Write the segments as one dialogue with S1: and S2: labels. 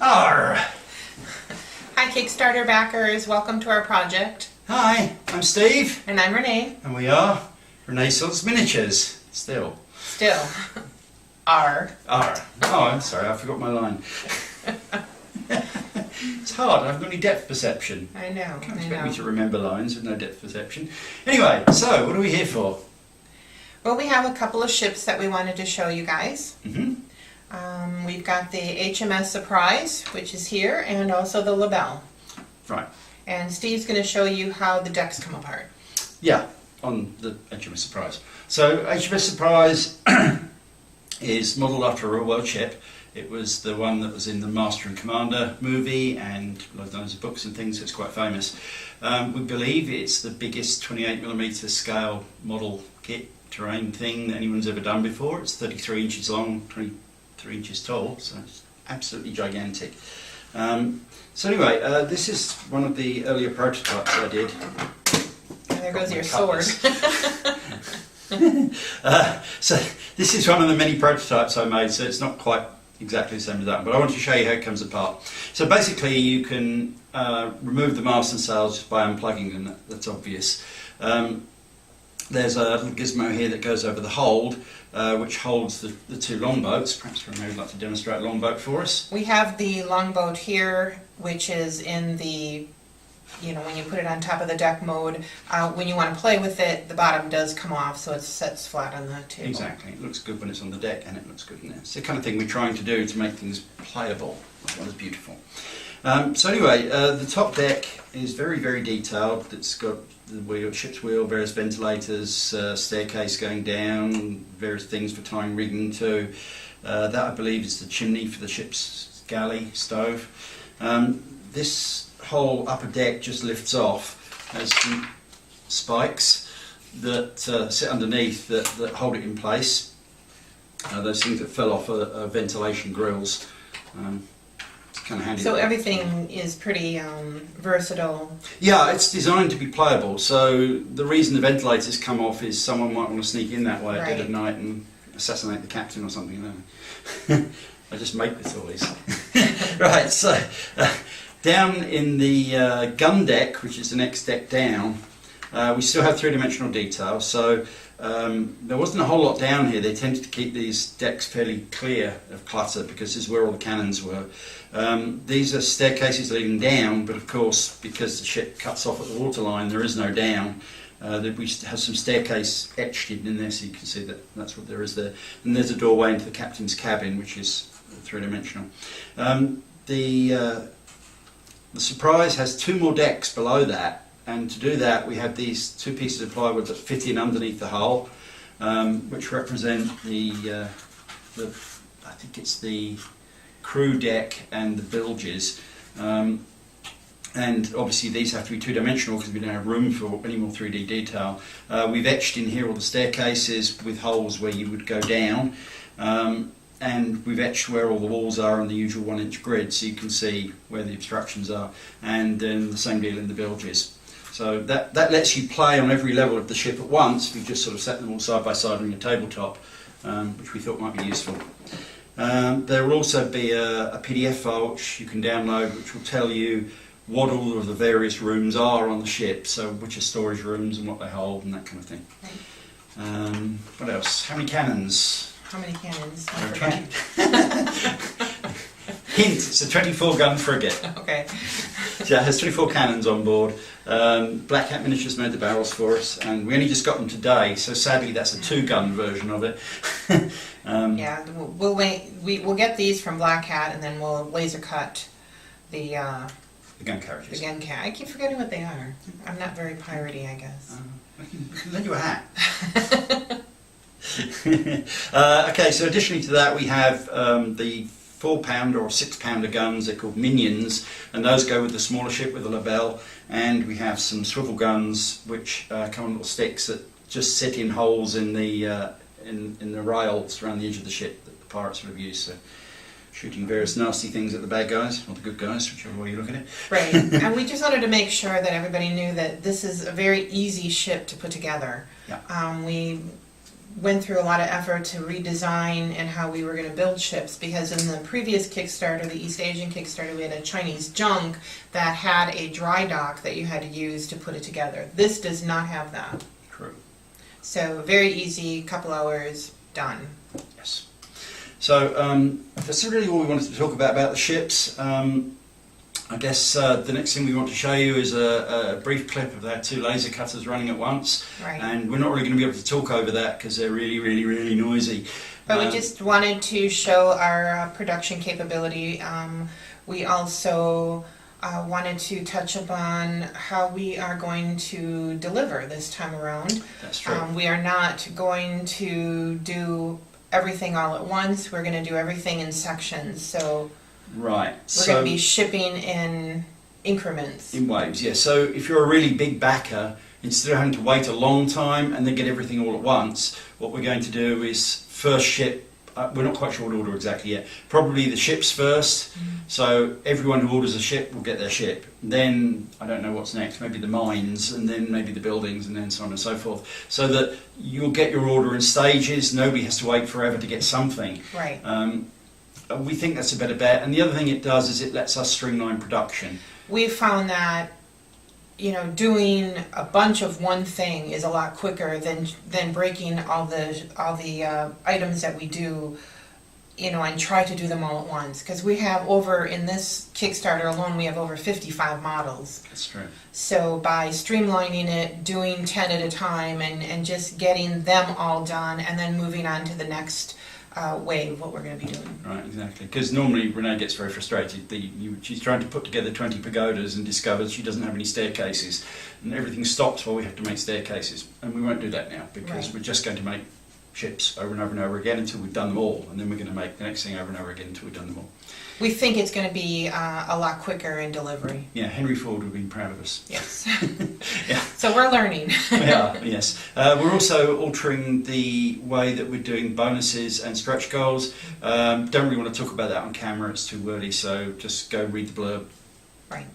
S1: Arr!
S2: Hi Kickstarter backers, welcome to our project.
S1: Hi, I'm Steve.
S2: And I'm Renee.
S1: And we are Renaissance Miniatures. Still.
S2: R.
S1: Arr. Oh, I'm sorry, I forgot my line. It's hard, I haven't got any depth perception.
S2: I know.
S1: Can't expect me to remember lines with no depth perception. Anyway, so what are we here for?
S2: Well, we have a couple of ships that we wanted to show you guys.
S1: Mm-hmm.
S2: We've got the HMS Surprise, which is here, and also the LaBelle.
S1: Right.
S2: And Steve's going to show you how the decks come apart.
S1: Yeah, on the HMS Surprise. So HMS Surprise is modelled after a real world ship. It was the one that was in the Master and Commander movie and loads of books and things. It's quite famous. We believe it's the biggest 28mm scale model kit terrain thing that anyone's ever done before. It's 33 inches long, 23 inches tall, so it's absolutely gigantic. So anyway, this is one of the earlier prototypes I did.
S2: And there goes your sword.
S1: So this is one of the many prototypes I made, so it's not quite exactly the same as that, but I want to show you how it comes apart. So basically you can remove the mast and sails just by unplugging them, that's obvious. There's a little gizmo here that goes over the hold, which holds the two longboats. Perhaps Renee would like to demonstrate a longboat for us.
S2: We have the longboat here, which is in the, when you put it on top of the deck mode, when you want to play with it, the bottom does come off, so it sets flat on the table.
S1: Exactly. It looks good when it's on the deck, and it looks good in there. It's the kind of thing we're trying to do to make things playable, as well as beautiful. So anyway, the top deck is very, very detailed. It's got the ship's wheel, various ventilators, staircase going down, various things for tying rigging to. That, I believe, is the chimney for the ship's galley stove. This whole upper deck just lifts off. There's some spikes that sit underneath that hold it in place. Those things that fell off are ventilation grills. Kind of handy.
S2: So everything is pretty versatile.
S1: Yeah, it's designed to be playable. So the reason the ventilators come off is someone might want to sneak in that way at dead of night and assassinate the captain or something. I just make the toys. Right. So down in the gun deck, which is the next deck down, we still have three-dimensional detail. So there wasn't a whole lot down here. They tended to keep these decks fairly clear of clutter because this is where all the cannons were. These are staircases leading down, but of course, because the ship cuts off at the waterline, there is no down. We have some staircase etched in there, so you can see that that's what there is there. And there's a doorway into the captain's cabin, which is three-dimensional. The Surprise has two more decks below that. And to do that, we have these two pieces of plywood that fit in underneath the hull, which represent I think it's the crew deck and the bilges. And obviously these have to be two-dimensional because we don't have room for any more 3D detail. We've etched in here all the staircases with holes where you would go down. And we've etched where all the walls are on the usual 1-inch grid, so you can see where the obstructions are. And then the same deal in the bilges. So that lets you play on every level of the ship at once if you just sort of set them all side by side on your tabletop, which we thought might be useful. There will also be a PDF file which you can download, which will tell you what all of the various rooms are on the ship, so which are storage rooms and what they hold and that kind of thing. What else? How many cannons?
S2: How many cannons?
S1: Hint, it's a 24-gun frigate.
S2: Okay.
S1: So it has 24 cannons on board. Black Cat Miniatures made the barrels for us, and we only just got them today, so sadly that's a 2-gun version of it.
S2: Yeah, we'll wait. We'll get these from Black Cat, and then we'll laser cut the
S1: gun carriages.
S2: The gun carriage. I keep forgetting what they are. I'm not very piratey, I guess.
S1: I can lend you a hat. Okay, so additionally to that we have the 4-pounder or 6-pounder guns. They're called Minions, and those go with the smaller ship with the LaBelle. And we have some swivel guns which come on little sticks that just sit in holes in the rails around the edge of the ship that the pirates would have used. So shooting various nasty things at the bad guys or the good guys, whichever way you look at it.
S2: Right, and we just wanted to make sure that everybody knew that this is a very easy ship to put together.
S1: Yeah.
S2: went through a lot of effort to redesign and how we were going to build ships, because in the previous Kickstarter, the East Asian Kickstarter, we had a Chinese junk that had a dry dock that you had to use to put it together. This does not have that.
S1: True.
S2: So very easy, couple hours, done.
S1: Yes. So that's really all we wanted to talk about the ships. I guess the next thing we want to show you is a brief clip of our 2 laser cutters running at once.
S2: Right.
S1: And we're not really going to be able to talk over that because they're really, really, really noisy.
S2: But we just wanted to show our production capability. We also wanted to touch upon how we are going to deliver this time around.
S1: That's true.
S2: We are not going to do everything all at once. We're going to do everything in sections. So
S1: right.
S2: we're going to be shipping in increments.
S1: In waves, yeah. So if you're a really big backer, instead of having to wait a long time and then get everything all at once, what we're going to do is first ship, we're not quite sure what order exactly yet, probably the ships first. So everyone who orders a ship will get their ship. Then, I don't know what's next, maybe the mines, and then maybe the buildings, and then so on and so forth. So that you'll get your order in stages, nobody has to wait forever to get something.
S2: Right.
S1: We think that's a better bet. And the other thing it does is it lets us streamline production.
S2: We found that, doing a bunch of one thing is a lot quicker than breaking all the items that we do, and try to do them all at once. Because we have in this Kickstarter alone, we have over 55 models.
S1: That's true.
S2: So by streamlining it, doing 10 at a time, and just getting them all done, and then moving on to the next wave, what we're going to be doing.
S1: Right, exactly. Because normally Renee gets very frustrated. She's trying to put together 20 pagodas and discovers she doesn't have any staircases, and everything stops while we have to make staircases. And we won't do that now because
S2: Right.
S1: we're just going to make ships over and over and over again until we've done them all, and then we're going to make the next thing over and over again until we've done them all.
S2: We think it's going to be a lot quicker in delivery.
S1: Yeah, Henry Ford would have been proud of us.
S2: Yes.
S1: Yeah.
S2: So we're learning.
S1: We are, yes. We're also altering the way that we're doing bonuses and stretch goals. Don't really want to talk about that on camera, it's too wordy, so just go read the blurb.
S2: Right.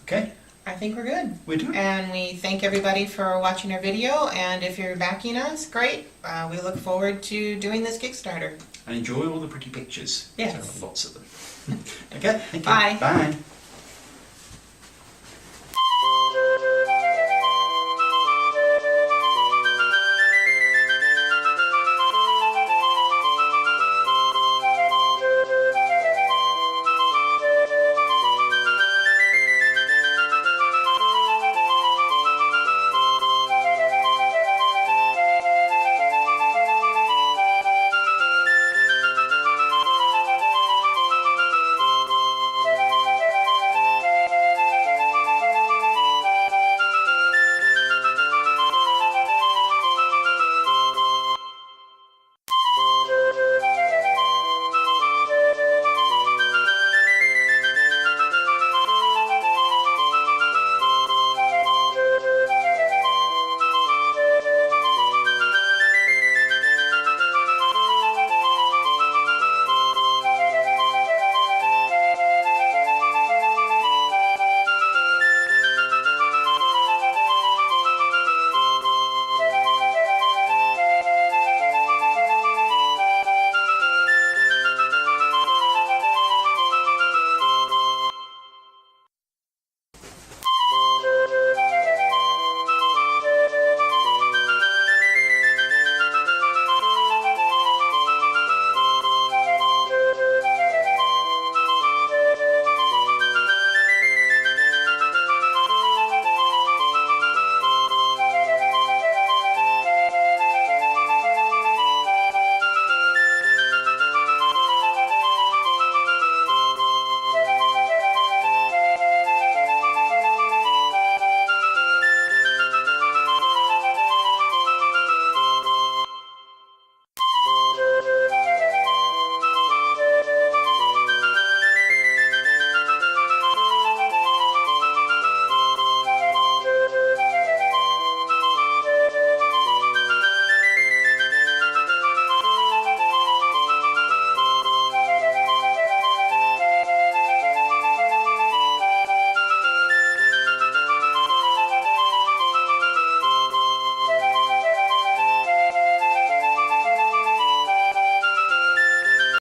S1: Okay?
S2: I think we're good.
S1: We're doing it.
S2: And we thank everybody for watching our video, and if you're backing us, great. We look forward to doing this Kickstarter.
S1: And enjoy all the pretty pictures.
S2: Yes.
S1: There are lots of them. Okay, thank you.
S2: Bye.
S1: Bye.